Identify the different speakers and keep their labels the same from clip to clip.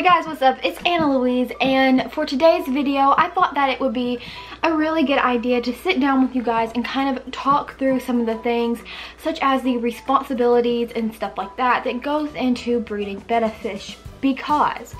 Speaker 1: guys, what's up? It's ItsAnnaLouise, and for today's video I thought that it would be a really good idea to sit down with you guys and kind of talk through some of the things such as the responsibilities and stuff like that that goes into breeding betta fish, because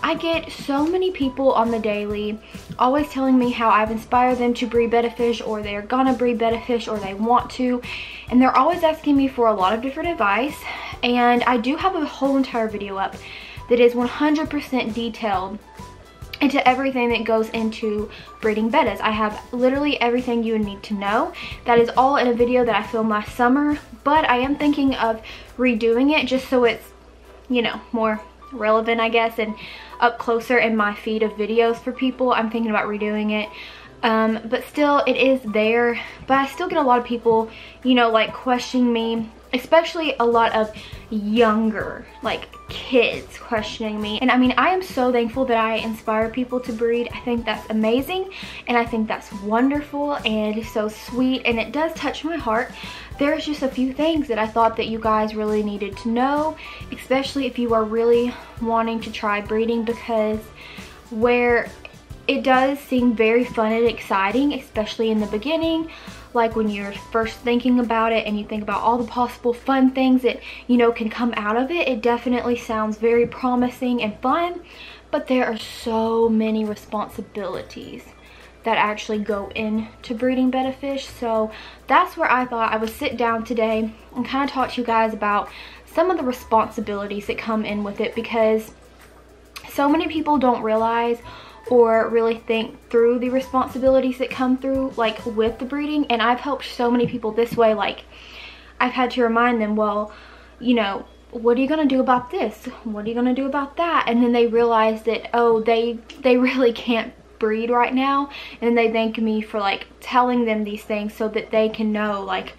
Speaker 1: I get so many people on the daily always telling me how I've inspired them to breed betta fish, or they're gonna breed betta fish, or they want to, and they're always asking me for a lot of different advice. And I do have a whole entire video up that is 100% detailed into everything that goes into breeding bettas. I have literally everything you would need to know. That is all in a video that I filmed last summer, but I am thinking of redoing it just so it's, you know, more relevant, I guess, and up closer in my feed of videos for people. I'm thinking about redoing it. But still, it is there. But I still get a lot of people, you know, like questioning me, especially a lot of younger, like, kids questioning me. And I mean, I am so thankful that I inspire people to breed. I think that's amazing, and I think that's wonderful, and it is so sweet, and it does touch my heart. There's just a few things that I thought that you guys really needed to know, especially if you are really wanting to try breeding, because where it does seem very fun and exciting, especially in the beginning, like when you're first thinking about it and you think about all the possible fun things that, you know, can come out of it, it definitely sounds very promising and fun, but there are so many responsibilities that actually go into breeding betta fish. So that's where I thought I would sit down today and kind of talk to you guys about some of the responsibilities that come in with it, because so many people don't realize or really think through the responsibilities that come through, like, with the breeding. And I've helped so many people this way. Like, I've had to remind them, well, you know, what are you gonna do about this? What are you gonna do about that? And then they realize that, oh, they really can't breed right now, and they thank me for, like, telling them these things so that they can know, like,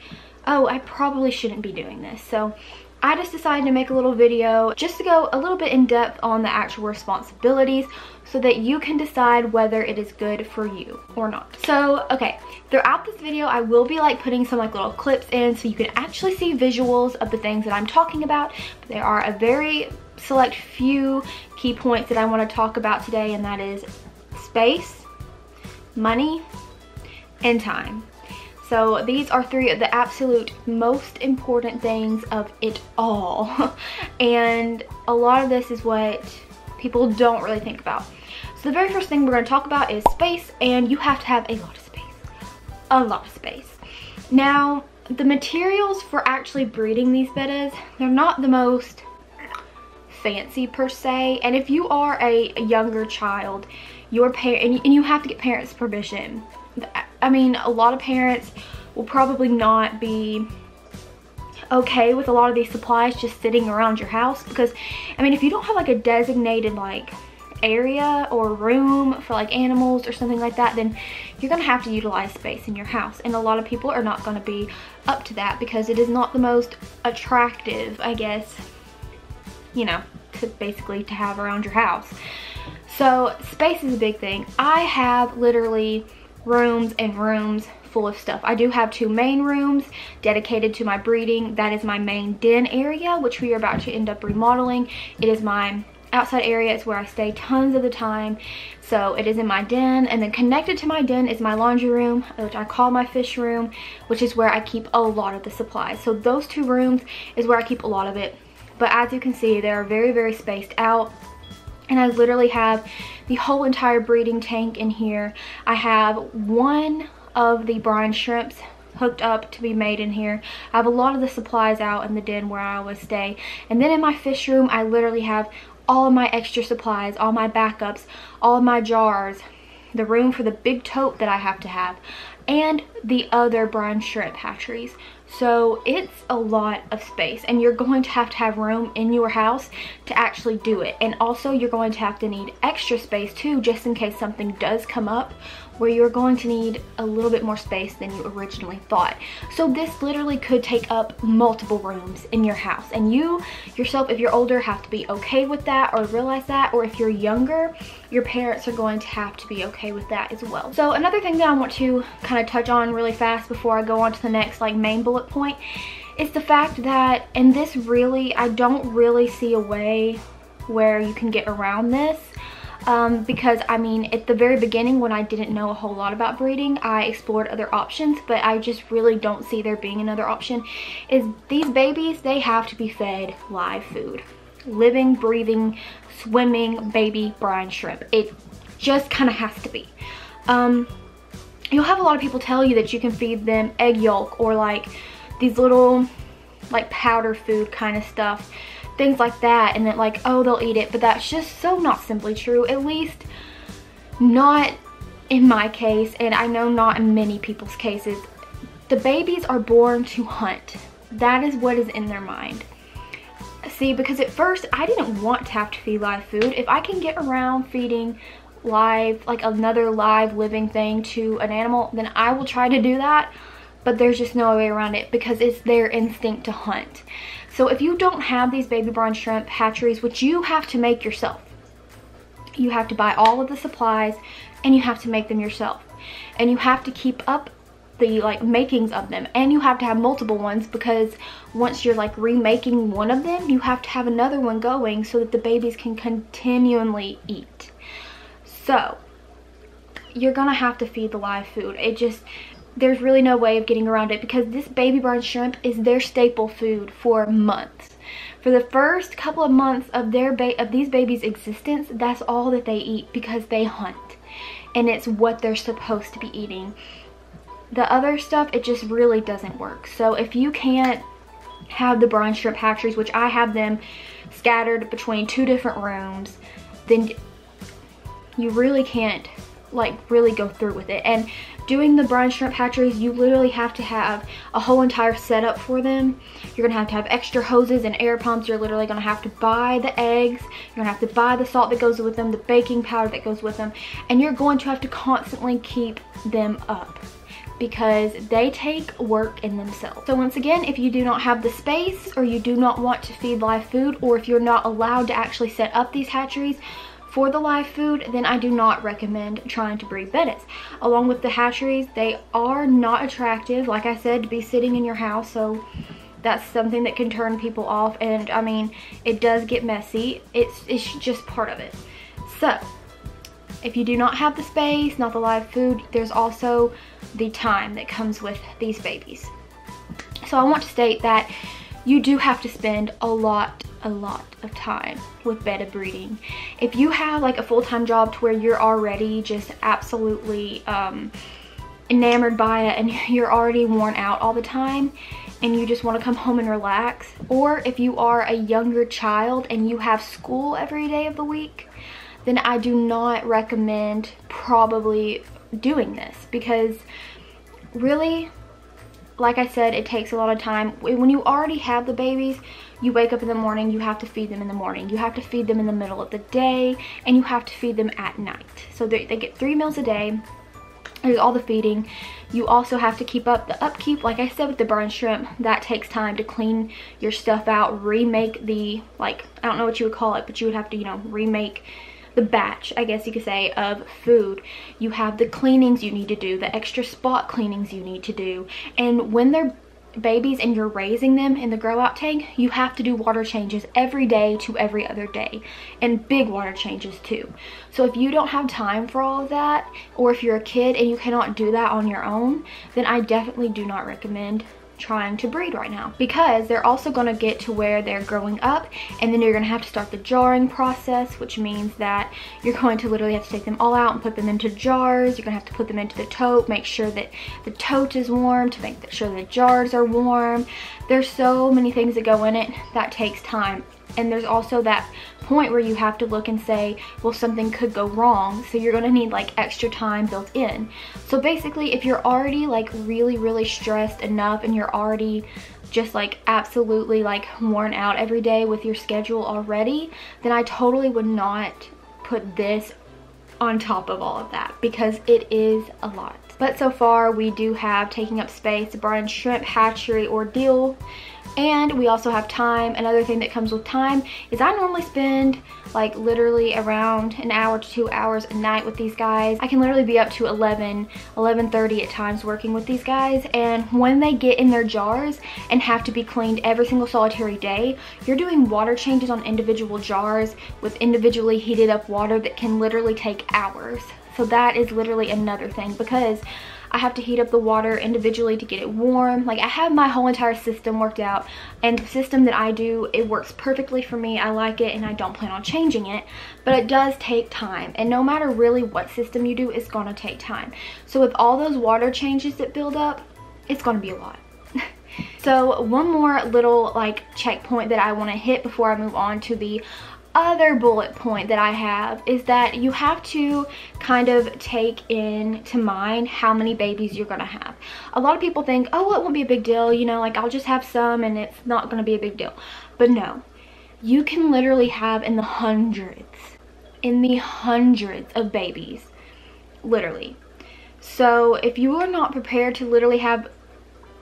Speaker 1: oh, I probably shouldn't be doing this. So I just decided to make a little video just to go a little bit in depth on the actual responsibilities, so that you can decide whether it is good for you or not. So, okay, throughout this video, I will be, like, putting some, like, little clips in so you can actually see visuals of the things that I'm talking about. But there are a very select few key points that I want to talk about today, and that is space, money, and time. So these are three of the absolute most important things of it all. And a lot of this is what people don't really think about. So the very first thing we're going to talk about is space, and you have to have a lot of space. A lot of space. Now, the materials for actually breeding these bettas, they're not the most fancy per se. And if you are a younger child, your parent, and you have to get parents' permission. I mean, a lot of parents will probably not be okay with a lot of these supplies just sitting around your house, because I mean, if you don't have, like, a designated, like, area or room for, like, animals or something like that, then you're gonna have to utilize space in your house, and a lot of people are not gonna be up to that, because it is not the most attractive, I guess, you know, to basically to have around your house. So space is a big thing. I have literally rooms and rooms full of stuff. I do have 2 main rooms dedicated to my breeding. That is my main den area, which we are about to end up remodeling. It is my outside area. It's where I stay tons of the time. So it is in my den, and then connected to my den is my laundry room, which I call my fish room, which is where I keep a lot of the supplies. So those 2 rooms is where I keep a lot of it. But as you can see, they are very, very spaced out. And I literally have the whole entire breeding tank in here. I have one of the brine shrimps hooked up to be made in here. I have a lot of the supplies out in the den where I always stay. And then in my fish room, I literally have all of my extra supplies, all my backups, all of my jars, the room for the big tote that I have to have, and the other brine shrimp hatcheries. So it's a lot of space, and you're going to have room in your house to actually do it. And also you're going to have to need extra space too, just in case something does come up where you're going to need a little bit more space than you originally thought. So this literally could take up multiple rooms in your house, and you yourself, if you're older, have to be okay with that or realize that, or if you're younger, your parents are going to have to be okay with that as well. So another thing that I want to kind of touch on really fast before I go on to the next, like, main bullet point is the fact that, and this really, I don't really see a way where you can get around this. Because I mean, at the very beginning when I didn't know a whole lot about breeding, I explored other options, but I just really don't see there being another option. Is these babies, they have to be fed live food. Living, breathing, swimming baby brine shrimp. It just kind of has to be. You'll have a lot of people tell you that you can feed them egg yolk or like these little like powder food kind of stuff, things like that, and that like, oh, they'll eat it, but that's just so not simply true. At least not in my case, and I know not in many people's cases. The babies are born to hunt. That is what is in their mind. See, because at first I didn't want to have to feed live food. If I can get around feeding live, like another live living thing to an animal, then I will try to do that, but there's just no way around it because it's their instinct to hunt. So if you don't have these baby brine shrimp hatcheries, which you have to make yourself, you have to buy all of the supplies and you have to make them yourself, and you have to keep up the like makings of them, and you have to have multiple ones, because once you're like remaking one of them, you have to have another one going so that the babies can continually eat. So you're gonna have to feed the live food. It just, there's really no way of getting around it, because this baby brine shrimp is their staple food for months. For the first couple of months of these babies' existence, that's all that they eat, because they hunt and it's what they're supposed to be eating. The other stuff, it just really doesn't work. So if you can't have the brine shrimp hatcheries, which I have them scattered between 2 different rooms, then you really can't like really go through with it. And doing the brine shrimp hatcheries, you literally have to have a whole entire setup for them. You're gonna have to have extra hoses and air pumps. You're literally gonna have to buy the eggs. You're gonna have to buy the salt that goes with them, the baking powder that goes with them, and you're going to have to constantly keep them up, because they take work in themselves. So once again, if you do not have the space, or you do not want to feed live food, or if you're not allowed to actually set up these hatcheries for the live food, then I do not recommend trying to breed bettas. Along with the hatcheries, they are not attractive, like I said, to be sitting in your house, so that's something that can turn people off. And I mean, it does get messy. It's just part of it. So if you do not have the space, not the live food, there's also the time that comes with these babies. So I want to state that you do have to spend a lot of time with betta breeding. If you have like a full-time job to where you're already just absolutely enamored by it, and you're already worn out all the time, and you just want to come home and relax, or if you are a younger child and you have school every day of the week, then I do not recommend probably doing this, because really, like I said, it takes a lot of time. When you already have the babies, you wake up in the morning, you have to feed them in the morning, you have to feed them in the middle of the day, and you have to feed them at night. So they get 3 meals a day. There's all the feeding. You also have to keep up the upkeep. Like I said, with the brine shrimp, that takes time to clean your stuff out, remake the, like, I don't know what you would call it, but you would have to, you know, remake the batch, I guess you could say, of food. You have the cleanings you need to do, the extra spot cleanings you need to do. And when they're babies and you're raising them in the grow out tank, you have to do water changes every day to every other day, and big water changes too. So if you don't have time for all of that, or if you're a kid and you cannot do that on your own, then I definitely do not recommend trying to breed right now, because they're also going to get to where they're growing up, and then you're going to have to start the jarring process, which means that you're going to literally have to take them all out and put them into jars. You're going to have to put them into the tote, make sure that the tote is warm, to make sure the jars are warm. There's so many things that go in it that takes time. And there's also that point where you have to look and say, well, something could go wrong, so you're going to need like extra time built in. So basically, if you're already like really stressed enough, and you're already just like absolutely like worn out every day with your schedule already, then I totally would not put this on top of all of that, because it is a lot. But so far we do have taking up space, the brine shrimp hatchery ordeal And we also have time. Another thing that comes with time is I normally spend like literally around an hour to 2 hours a night with these guys. I can literally be up to 11:30 at times working with these guys. And when they get in their jars and have to be cleaned every single solitary day, you're doing water changes on individual jars with individually heated up water that can literally take hours. So that is literally another thing, because I have to heat up the water individually to get it warm. Like, I have my whole entire system worked out, and the system that I do, it works perfectly for me. I like it and I don't plan on changing it, but it does take time. And no matter really what system you do, it's gonna take time. So with all those water changes that build up, it's gonna be a lot. So one more little like checkpoint that I wanna hit before I move on to the other bullet point that I have is that you have to kind of take into mind how many babies you're gonna have. A lot of people think, oh, well, it won't be a big deal, you know, like I'll just have some and it's not gonna be a big deal. But no, you can literally have in the hundreds of babies, literally. So if you are not prepared to literally have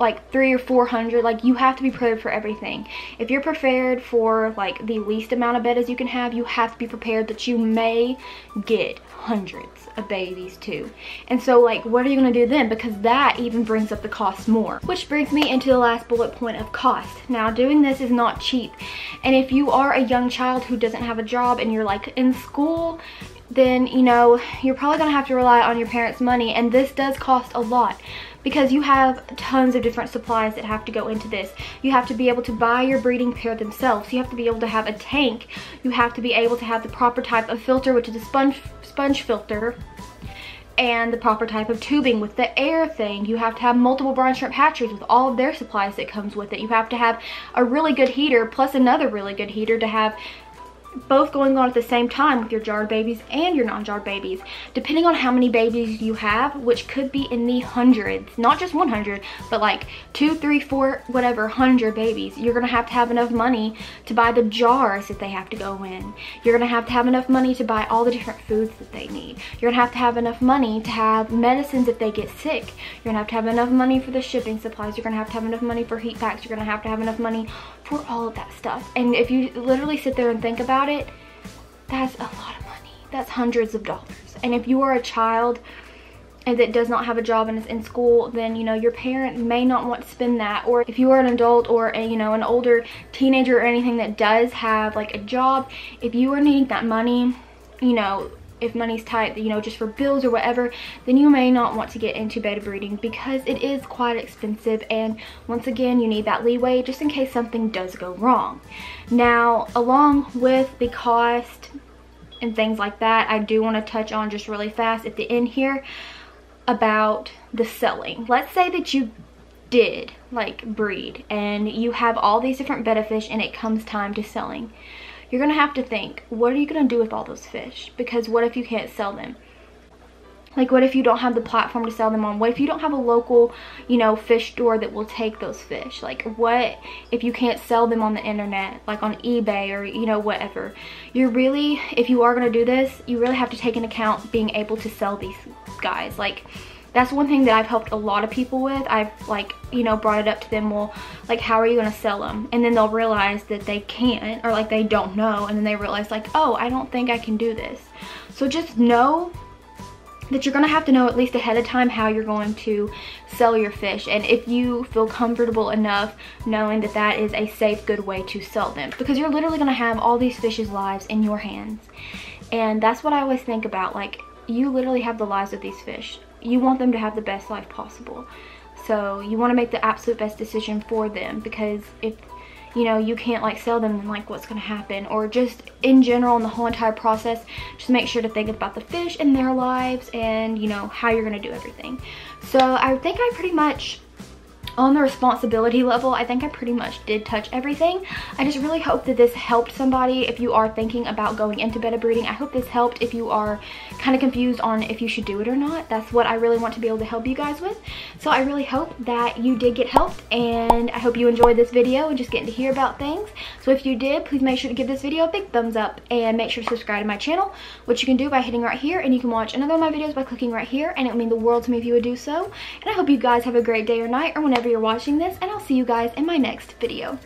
Speaker 1: like 300 or 400, like you have to be prepared for everything. If you're prepared for like the least amount of bettas you can have, you have to be prepared that you may get hundreds of babies too. And so like, what are you gonna do then? Because that even brings up the cost more. Which brings me into the last bullet point of cost. Now, doing this is not cheap. And if you are a young child who doesn't have a job and you're like in school, then you know, you're probably gonna have to rely on your parents' money, and this does cost a lot. Because you have tons of different supplies that have to go into this. You have to be able to buy your breeding pair themselves. You have to be able to have a tank. You have to be able to have the proper type of filter, which is a sponge filter, and the proper type of tubing with the air thing. You have to have multiple brine shrimp hatcheries with all of their supplies that comes with it. You have to have a really good heater plus another really good heater to have both going on at the same time with your jarred babies and your non-jarred babies. Depending on how many babies you have, which could be in the hundreds, not just 100, but like 2, 3, 4, whatever, 100 babies, you're gonna have enough money to buy the jars that they have to go in. You're gonna have enough money to buy all the different foods that they need. You're gonna have enough money to have medicines if they get sick. You're gonna have enough money for the shipping supplies. You're gonna have enough money for heat packs. You're gonna have enough money for all of that stuff. And if you literally sit there and think about it, that's a lot of money. That's hundreds of dollars. And if you are a child and that does not have a job and is in school, then you know your parent may not want to spend that. Or if you are an adult or a, you know, an older teenager or anything that does have like a job, if you are needing that money, you know, if money's tight, you know, just for bills or whatever, then you may not want to get into betta breeding because it is quite expensive. And once again, you need that leeway just in case something does go wrong. Now, along with the cost and things like that, I do want to touch on just really fast at the end here about the selling. Let's say that you did like breed and you have all these different betta fish and it comes time to selling. You're gonna have to think, what are you gonna do with all those fish? Because what if you can't sell them? Like, what if you don't have the platform to sell them on? What if you don't have a local, you know, fish store that will take those fish? Like, what if you can't sell them on the internet, like on eBay or, you know, whatever? You're really, if you are gonna do this, you really have to take into account being able to sell these guys. Like, that's one thing that I've helped a lot of people with. I've like, you know, brought it up to them, well, like, how are you gonna sell them? And then they'll realize that they can't, or like they don't know, and then they realize like, oh, I don't think I can do this. So just know that you're gonna have to know at least ahead of time how you're going to sell your fish, and if you feel comfortable enough knowing that that is a safe, good way to sell them, because you're literally gonna have all these fish's lives in your hands. And that's what I always think about, like, you literally have the lives of these fish. You want them to have the best life possible. So you want to make the absolute best decision for them, because if, you know, you can't like sell them, then like what's going to happen? Or just in general in the whole entire process, just make sure to think about the fish and their lives and, you know, how you're going to do everything. So I think I pretty much, on the responsibility level, I think I pretty much did touch everything. I just really hope that this helped somebody if you are thinking about going into betta breeding. I hope this helped if you are kind of confused on if you should do it or not. That's what I really want to be able to help you guys with. So I really hope that you did get helped, and I hope you enjoyed this video and just getting to hear about things. So if you did, please make sure to give this video a big thumbs up and make sure to subscribe to my channel, which you can do by hitting right here, and you can watch another of my videos by clicking right here, and it would mean the world to me if you would do so. And I hope you guys have a great day or night or whenever whenever you're watching this, and I'll see you guys in my next video.